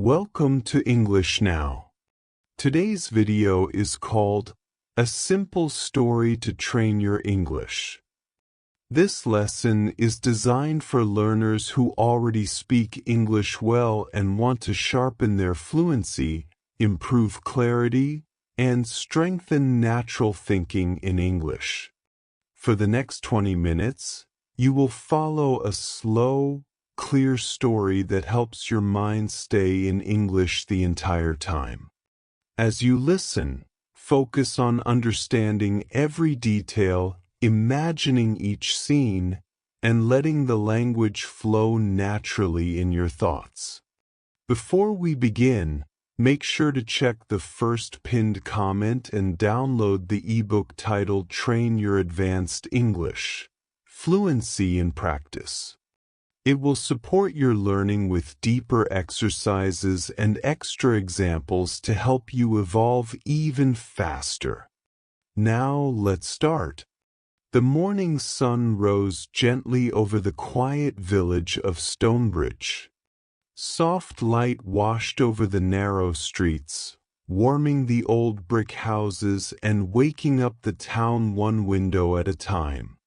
Welcome to English Now. Today's video is called A Simple Story to Train Your English. This lesson is designed for learners who already speak English well and want to sharpen their fluency, improve clarity, and strengthen natural thinking in English. For the next 20 minutes, you will follow a slow, clear story that helps your mind stay in English the entire time. As you listen, focus on understanding every detail, imagining each scene, and letting the language flow naturally in your thoughts. Before we begin, make sure to check the first pinned comment and download the ebook titled Train Your Advanced English: Fluency in Practice. It will support your learning with deeper exercises and extra examples to help you evolve even faster. Now let's start. The morning sun rose gently over the quiet village of Stonebridge. Soft light washed over the narrow streets, warming the old brick houses and waking up the town one window at a time.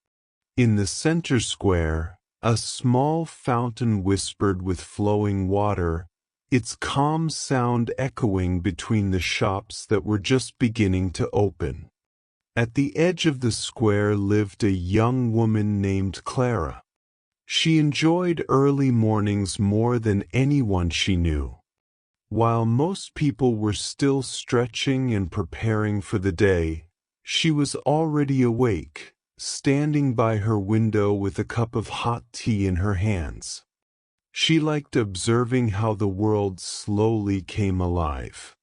In the center square, a small fountain whispered with flowing water, its calm sound echoing between the shops that were just beginning to open. At the edge of the square lived a young woman named Clara. She enjoyed early mornings more than anyone she knew. While most people were still stretching and preparing for the day, she was already awake, standing by her window with a cup of hot tea in her hands. She liked observing how the world slowly came alive.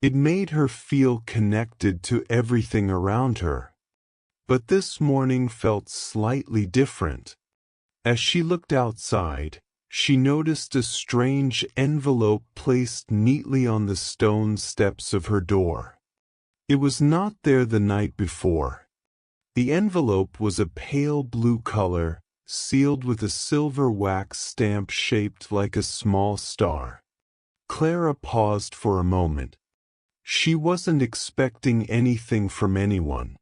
It made her feel connected to everything around her. But this morning felt slightly different. As she looked outside, she noticed a strange envelope placed neatly on the stone steps of her door. It was not there the night before. The envelope was a pale blue color, sealed with a silver wax stamp shaped like a small star. Clara paused for a moment. She wasn't expecting anything from anyone.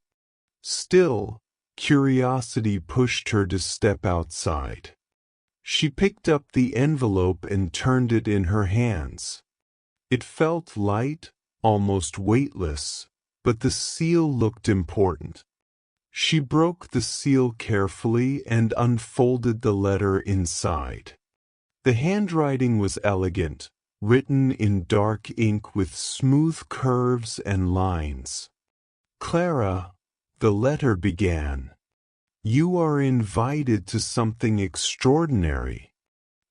Still, curiosity pushed her to step outside. She picked up the envelope and turned it in her hands. It felt light, almost weightless, but the seal looked important. She broke the seal carefully and unfolded the letter inside. The handwriting was elegant, written in dark ink with smooth curves and lines. "Clara," the letter began, "you are invited to something extraordinary.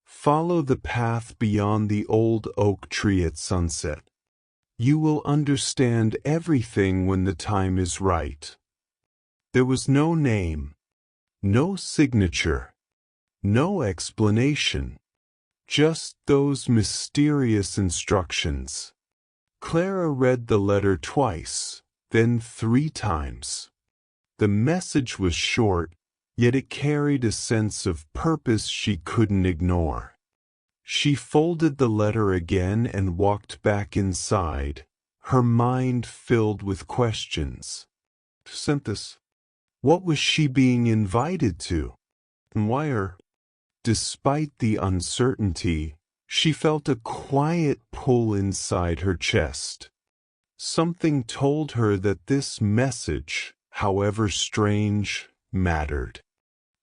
Follow the path beyond the old oak tree at sunset. You will understand everything when the time is right." There was no name, no signature, no explanation, just those mysterious instructions. Clara read the letter twice, then 3 times. The message was short, yet it carried a sense of purpose she couldn't ignore. She folded the letter again and walked back inside, her mind filled with questions. Sent this? What was she being invited to? And why? Despite the uncertainty, she felt a quiet pull inside her chest. Something told her that this message, however strange, mattered.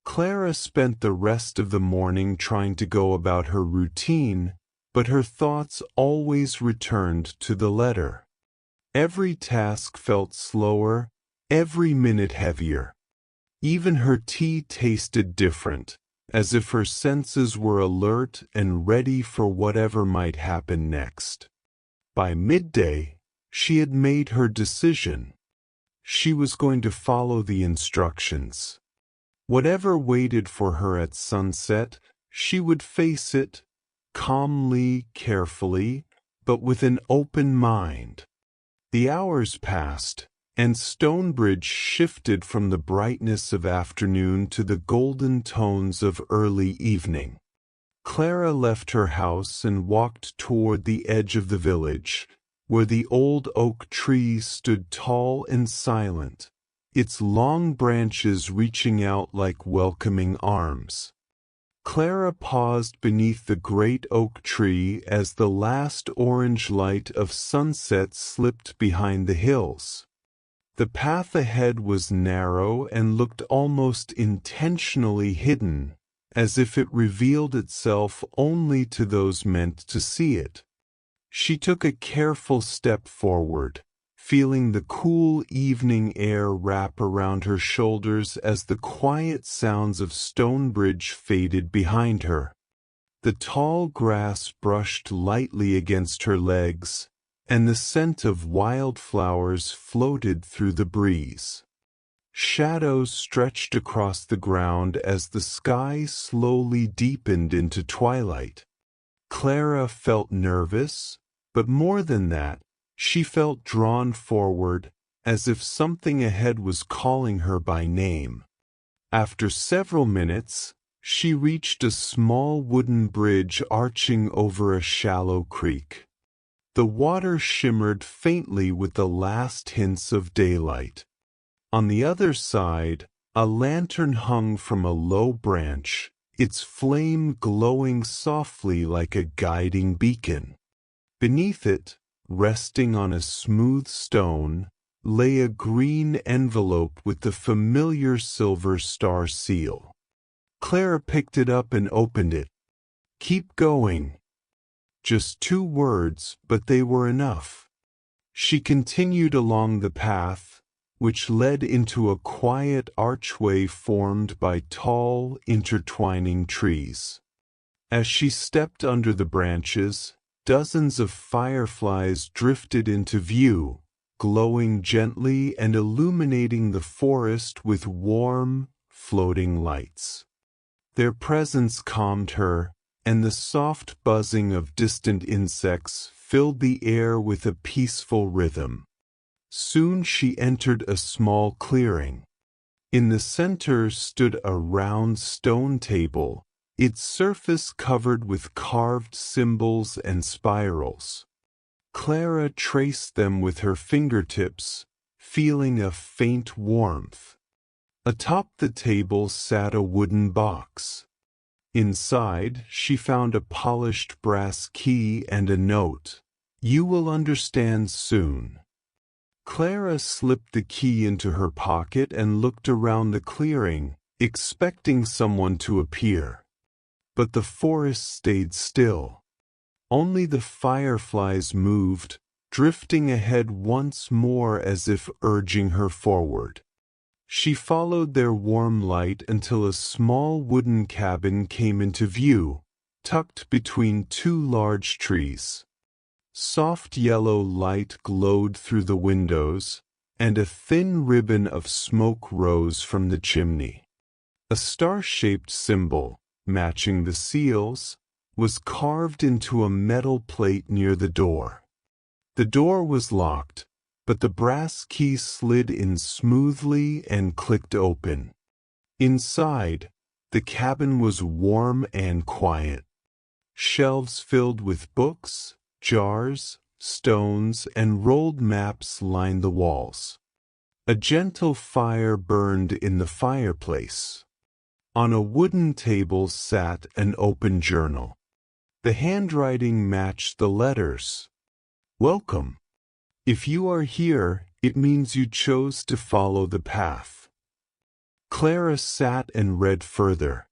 Clara spent the rest of the morning trying to go about her routine, but her thoughts always returned to the letter. Every task felt slower, every minute heavier. Even her tea tasted different, as if her senses were alert and ready for whatever might happen next. By midday, she had made her decision. She was going to follow the instructions. Whatever waited for her at sunset, she would face it, calmly, carefully, but with an open mind. The hours passed, and Stonebridge shifted from the brightness of afternoon to the golden tones of early evening. Clara left her house and walked toward the edge of the village, where the old oak tree stood tall and silent, its long branches reaching out like welcoming arms. Clara paused beneath the great oak tree as the last orange light of sunset slipped behind the hills. The path ahead was narrow and looked almost intentionally hidden, as if it revealed itself only to those meant to see it. She took a careful step forward, feeling the cool evening air wrap around her shoulders as the quiet sounds of Stonebridge faded behind her. The tall grass brushed lightly against her legs, and the scent of wildflowers floated through the breeze. Shadows stretched across the ground as the sky slowly deepened into twilight. Clara felt nervous, but more than that, she felt drawn forward, as if something ahead was calling her by name. After several minutes, she reached a small wooden bridge arching over a shallow creek. The water shimmered faintly with the last hints of daylight. On the other side, a lantern hung from a low branch, its flame glowing softly like a guiding beacon. Beneath it, resting on a smooth stone, lay a green envelope with the familiar silver star seal. Clara picked it up and opened it. "Keep going." Just 2 words, but they were enough. She continued along the path, which led into a quiet archway formed by tall, intertwining trees. As she stepped under the branches, dozens of fireflies drifted into view, glowing gently and illuminating the forest with warm, floating lights. Their presence calmed her, and the soft buzzing of distant insects filled the air with a peaceful rhythm. Soon she entered a small clearing. In the center stood a round stone table, its surface covered with carved symbols and spirals. Clara traced them with her fingertips, feeling a faint warmth. Atop the table sat a wooden box. Inside, she found a polished brass key and a note. "You will understand soon." Clara slipped the key into her pocket and looked around the clearing, expecting someone to appear. But the forest stayed still. Only the fireflies moved, drifting ahead once more as if urging her forward. She followed their warm light until a small wooden cabin came into view, tucked between 2 large trees. Soft yellow light glowed through the windows, and a thin ribbon of smoke rose from the chimney. A star-shaped symbol, matching the seals, was carved into a metal plate near the door. The door was locked, but the brass key slid in smoothly and clicked open. Inside, the cabin was warm and quiet. Shelves filled with books, jars, stones, and rolled maps lined the walls. A gentle fire burned in the fireplace. On a wooden table sat an open journal. The handwriting matched the letters. "Welcome. If you are here, it means you chose to follow the path." Clara sat and read further.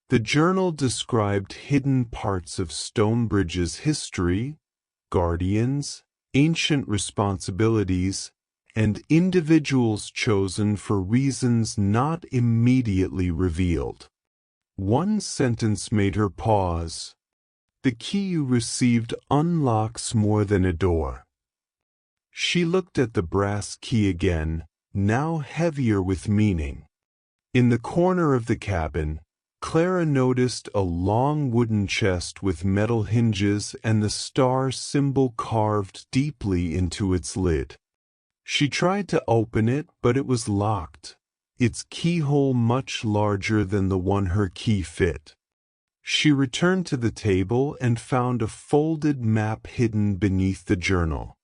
The journal described hidden parts of Stonebridge's history, guardians, ancient responsibilities, and individuals chosen for reasons not immediately revealed. One sentence made her pause. "The key you received unlocks more than a door." She looked at the brass key again, now heavier with meaning. In the corner of the cabin, Clara noticed a long wooden chest with metal hinges and the star symbol carved deeply into its lid. She tried to open it, but it was locked, its keyhole much larger than the one her key fit. She returned to the table and found a folded map hidden beneath the journal.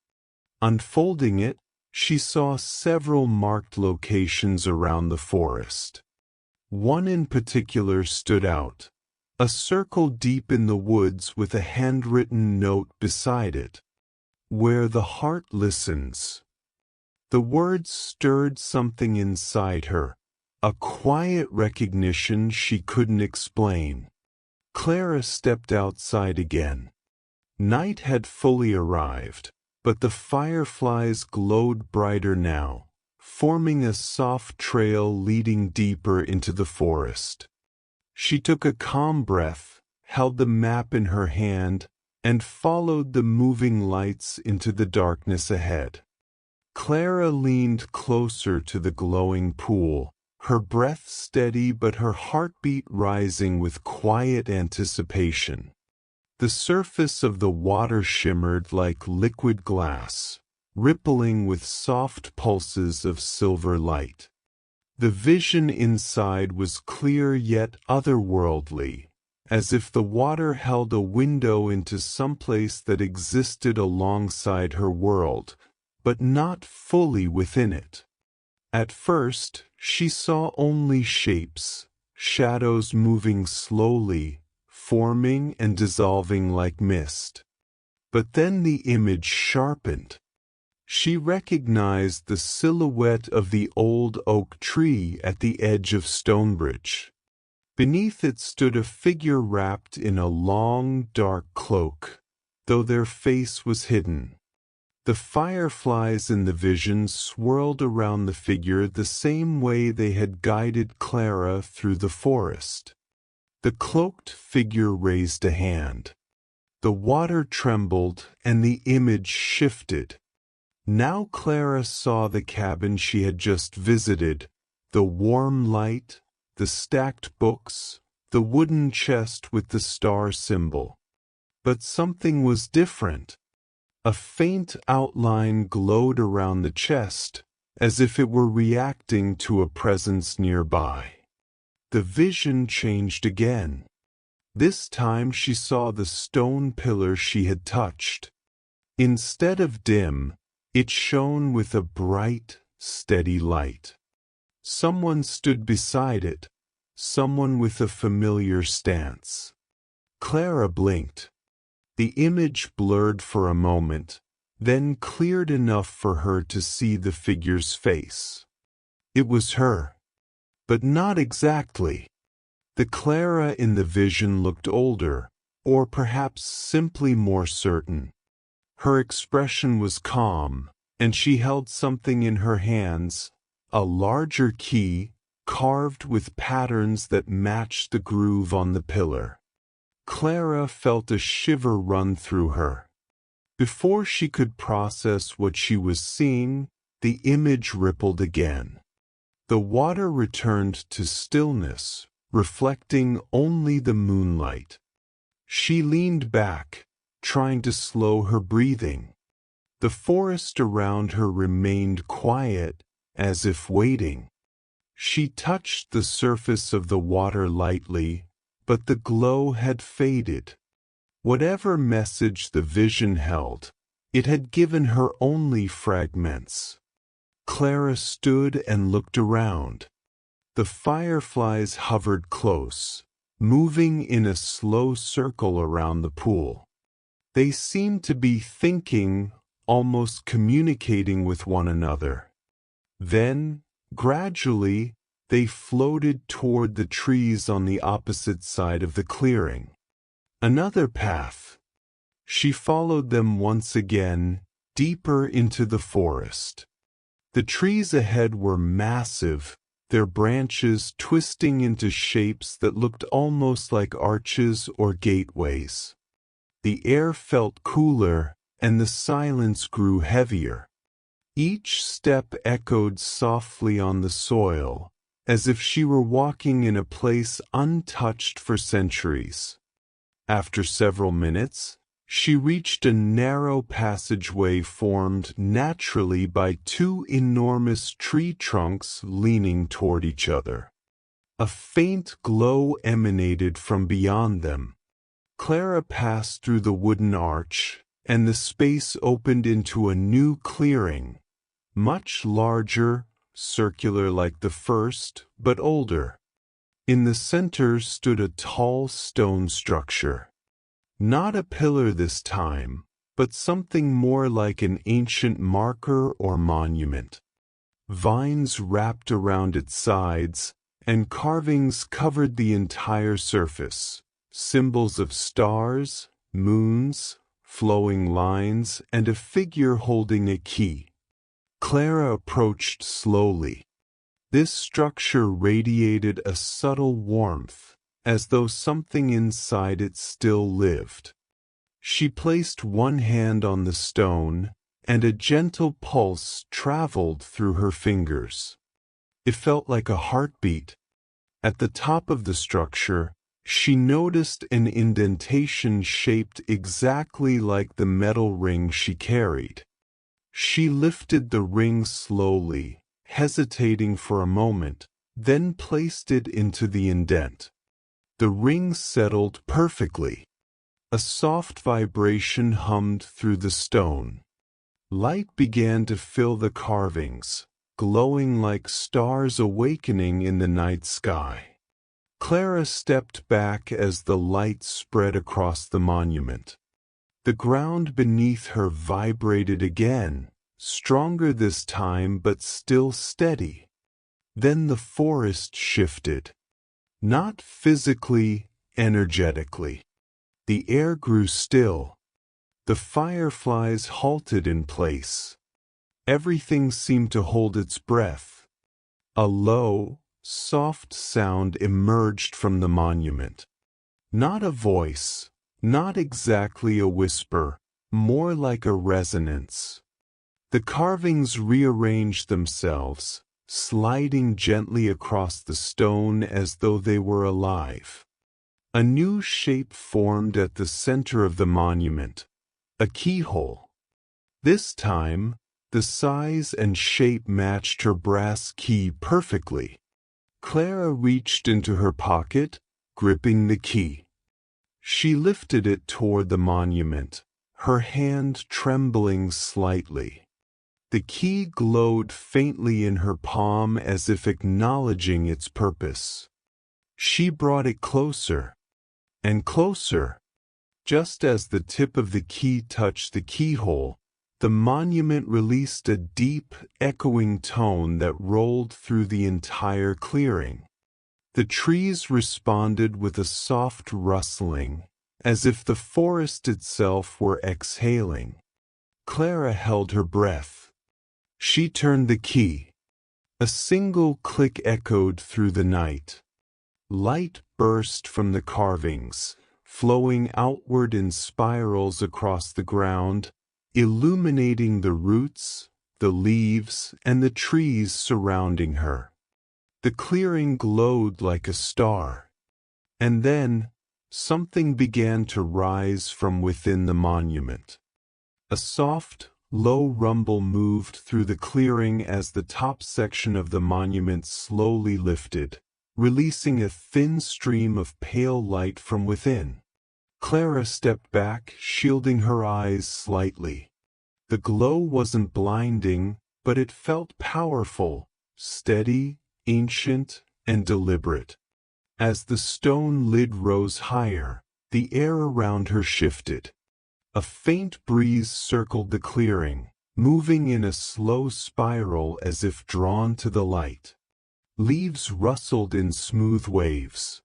Unfolding it, she saw several marked locations around the forest. One in particular stood out, a circle deep in the woods with a handwritten note beside it. "Where the heart listens." The words stirred something inside her, a quiet recognition she couldn't explain. Clara stepped outside again. Night had fully arrived, but the fireflies glowed brighter now, forming a soft trail leading deeper into the forest. She took a calm breath, held the map in her hand, and followed the moving lights into the darkness ahead. Clara leaned closer to the glowing pool, her breath steady but her heartbeat rising with quiet anticipation. The surface of the water shimmered like liquid glass, rippling with soft pulses of silver light. The vision inside was clear yet otherworldly, as if the water held a window into some place that existed alongside her world, but not fully within it. At first, she saw only shapes, shadows moving slowly, forming and dissolving like mist. But then the image sharpened. She recognized the silhouette of the old oak tree at the edge of Stonebridge. Beneath it stood a figure wrapped in a long, dark cloak, though their face was hidden. The fireflies in the vision swirled around the figure the same way they had guided Clara through the forest. The cloaked figure raised a hand. The water trembled and the image shifted. Now Clara saw the cabin she had just visited, the warm light, the stacked books, the wooden chest with the star symbol. But something was different. A faint outline glowed around the chest, as if it were reacting to a presence nearby. The vision changed again. This time she saw the stone pillar she had touched. Instead of dim, it shone with a bright, steady light. Someone stood beside it, someone with a familiar stance. Clara blinked. The image blurred for a moment, then cleared enough for her to see the figure's face. It was her. But not exactly. The Clara in the vision looked older, or perhaps simply more certain. Her expression was calm, and she held something in her hands, a larger key, carved with patterns that matched the groove on the pillar. Clara felt a shiver run through her. Before she could process what she was seeing, the image rippled again. The water returned to stillness, reflecting only the moonlight. She leaned back, trying to slow her breathing. The forest around her remained quiet, as if waiting. She touched the surface of the water lightly, but the glow had faded. Whatever message the vision held, it had given her only fragments. Clara stood and looked around. The fireflies hovered close, moving in a slow circle around the pool. They seemed to be thinking, almost communicating with one another. Then, gradually, they floated toward the trees on the opposite side of the clearing. Another path. She followed them once again, deeper into the forest. The trees ahead were massive, their branches twisting into shapes that looked almost like arches or gateways. The air felt cooler, and the silence grew heavier. Each step echoed softly on the soil, as if she were walking in a place untouched for centuries. After several minutes, she reached a narrow passageway formed naturally by two enormous tree trunks leaning toward each other. A faint glow emanated from beyond them. Clara passed through the wooden arch, and the space opened into a new clearing, much larger, circular like the first, but older. In the center stood a tall stone structure. Not a pillar this time, but something more like an ancient marker or monument. Vines wrapped around its sides, and carvings covered the entire surface. Symbols of stars, moons, flowing lines, and a figure holding a key. Clara approached slowly. This structure radiated a subtle warmth, as though something inside it still lived. She placed one hand on the stone, and a gentle pulse traveled through her fingers. It felt like a heartbeat. At the top of the structure, she noticed an indentation shaped exactly like the metal ring she carried. She lifted the ring slowly, hesitating for a moment, then placed it into the indent. The ring settled perfectly. A soft vibration hummed through the stone. Light began to fill the carvings, glowing like stars awakening in the night sky. Clara stepped back as the light spread across the monument. The ground beneath her vibrated again, stronger this time but still steady. Then the forest shifted. Not physically, energetically. The air grew still. The fireflies halted in place. Everything seemed to hold its breath. A low, soft sound emerged from the monument. Not a voice, not exactly a whisper, more like a resonance. The carvings rearranged themselves, sliding gently across the stone as though they were alive. A new shape formed at the center of the monument, a keyhole. This time, the size and shape matched her brass key perfectly. Clara reached into her pocket, gripping the key. She lifted it toward the monument, her hand trembling slightly. The key glowed faintly in her palm as if acknowledging its purpose. She brought it closer, and closer. Just as the tip of the key touched the keyhole, the monument released a deep, echoing tone that rolled through the entire clearing. The trees responded with a soft rustling, as if the forest itself were exhaling. Clara held her breath. She turned the key. A single click echoed through the night. Light burst from the carvings, flowing outward in spirals across the ground, illuminating the roots, the leaves, and the trees surrounding her. The clearing glowed like a star. And then, something began to rise from within the monument. A soft, low rumble moved through the clearing as the top section of the monument slowly lifted, releasing a thin stream of pale light from within. Clara stepped back, shielding her eyes slightly. The glow wasn't blinding, but it felt powerful, steady, ancient, and deliberate. As the stone lid rose higher, the air around her shifted. A faint breeze circled the clearing, moving in a slow spiral as if drawn to the light. Leaves rustled in smooth waves.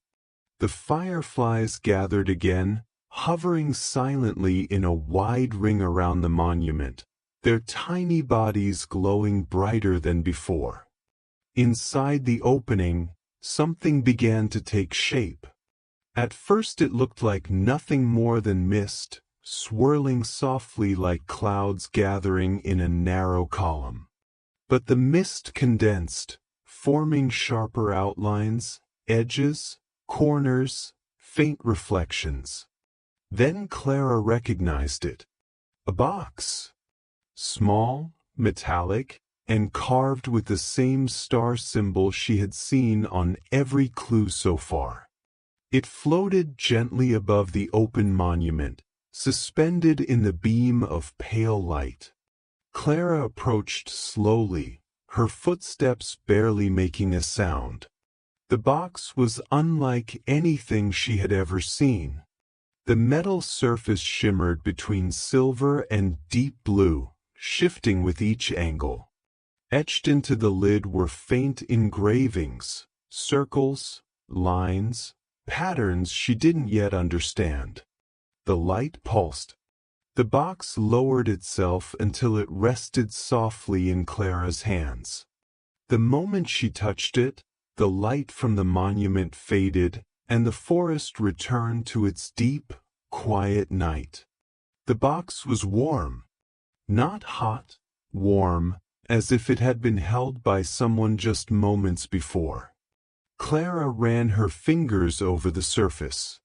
The fireflies gathered again, hovering silently in a wide ring around the monument, their tiny bodies glowing brighter than before. Inside the opening, something began to take shape. At first it looked like nothing more than mist, swirling softly like clouds gathering in a narrow column. But the mist condensed, forming sharper outlines, edges, corners, faint reflections. Then Clara recognized it. A box. Small, metallic, and carved with the same star symbol she had seen on every clue so far. It floated gently above the open monument, suspended in the beam of pale light. Clara approached slowly, her footsteps barely making a sound. The box was unlike anything she had ever seen. The metal surface shimmered between silver and deep blue, shifting with each angle. Etched into the lid were faint engravings, circles, lines, patterns she didn't yet understand. The light pulsed. The box lowered itself until it rested softly in Clara's hands. The moment she touched it, the light from the monument faded, and the forest returned to its deep, quiet night. The box was warm. Not hot, warm, as if it had been held by someone just moments before. Clara ran her fingers over the surface.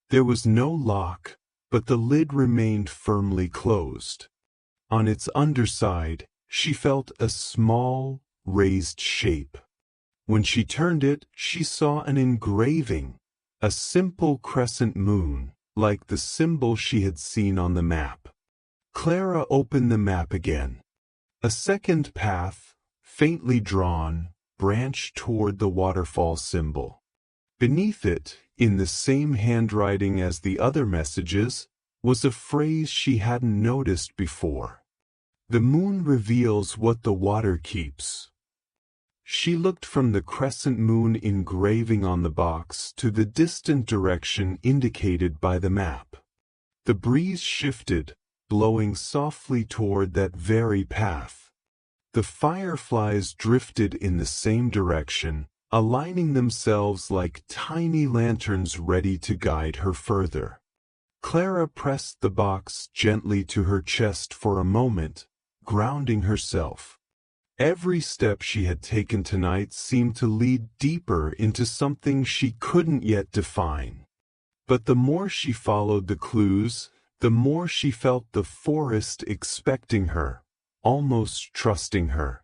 There was no lock, but the lid remained firmly closed. On its underside, she felt a small, raised shape. When she turned it, she saw an engraving, a simple crescent moon, like the symbol she had seen on the map. Clara opened the map again. A second path, faintly drawn, branched toward the waterfall symbol. Beneath it, in the same handwriting as the other messages, was a phrase she hadn't noticed before. The moon reveals what the water keeps. She looked from the crescent moon engraving on the box to the distant direction indicated by the map. The breeze shifted, blowing softly toward that very path. The fireflies drifted in the same direction, aligning themselves like tiny lanterns ready to guide her further. Clara pressed the box gently to her chest for a moment, grounding herself. Every step she had taken tonight seemed to lead deeper into something she couldn't yet define. But the more she followed the clues, the more she felt the forest expecting her, almost trusting her.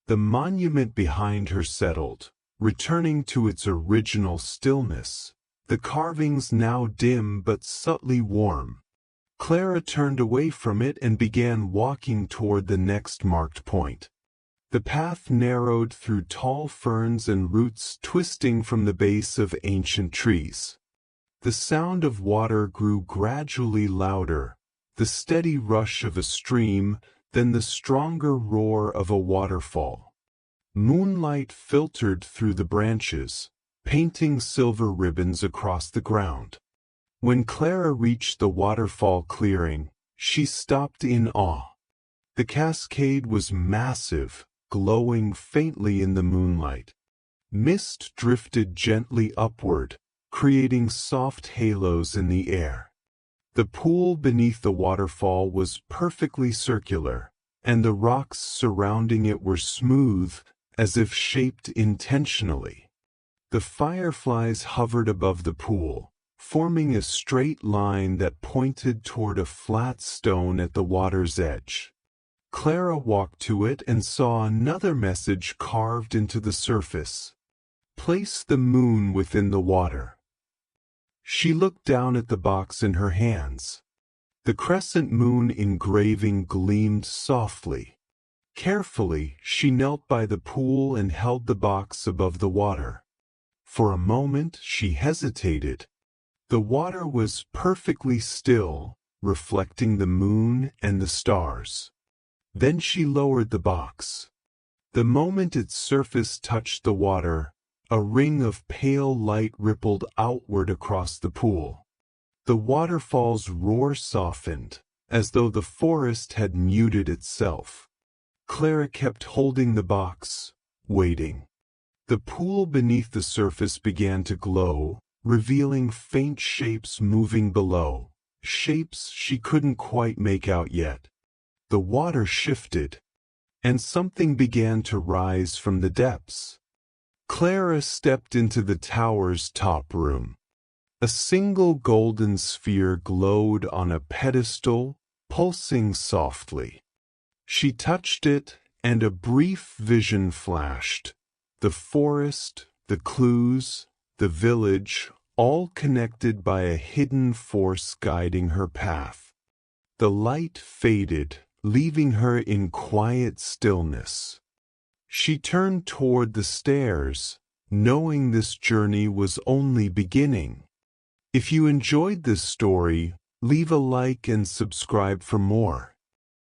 The monument behind her settled, returning to its original stillness, the carvings now dim but subtly warm. Clara turned away from it and began walking toward the next marked point. The path narrowed through tall ferns and roots twisting from the base of ancient trees. The sound of water grew gradually louder, the steady rush of a stream, then the stronger roar of a waterfall. Moonlight filtered through the branches, painting silver ribbons across the ground. When Clara reached the waterfall clearing, she stopped in awe. The cascade was massive, glowing faintly in the moonlight. Mist drifted gently upward, creating soft halos in the air. The pool beneath the waterfall was perfectly circular, and the rocks surrounding it were smooth, as if shaped intentionally. The fireflies hovered above the pool, forming a straight line that pointed toward a flat stone at the water's edge. Clara walked to it and saw another message carved into the surface. Place the moon within the water. She looked down at the box in her hands. The crescent moon engraving gleamed softly. Carefully, she knelt by the pool and held the box above the water. For a moment, she hesitated. The water was perfectly still, reflecting the moon and the stars. Then she lowered the box. The moment its surface touched the water, a ring of pale light rippled outward across the pool. The waterfall's roar softened, as though the forest had muted itself. Clara kept holding the box, waiting. The pool beneath the surface began to glow, revealing faint shapes moving below, shapes she couldn't quite make out yet. The water shifted, and something began to rise from the depths. Clara stepped into the tower's top room. A single golden sphere glowed on a pedestal, pulsing softly. She touched it, and a brief vision flashed. The forest, the clues, the village, all connected by a hidden force guiding her path. The light faded, leaving her in quiet stillness. She turned toward the stairs, knowing this journey was only beginning. If you enjoyed this story, leave a like and subscribe for more.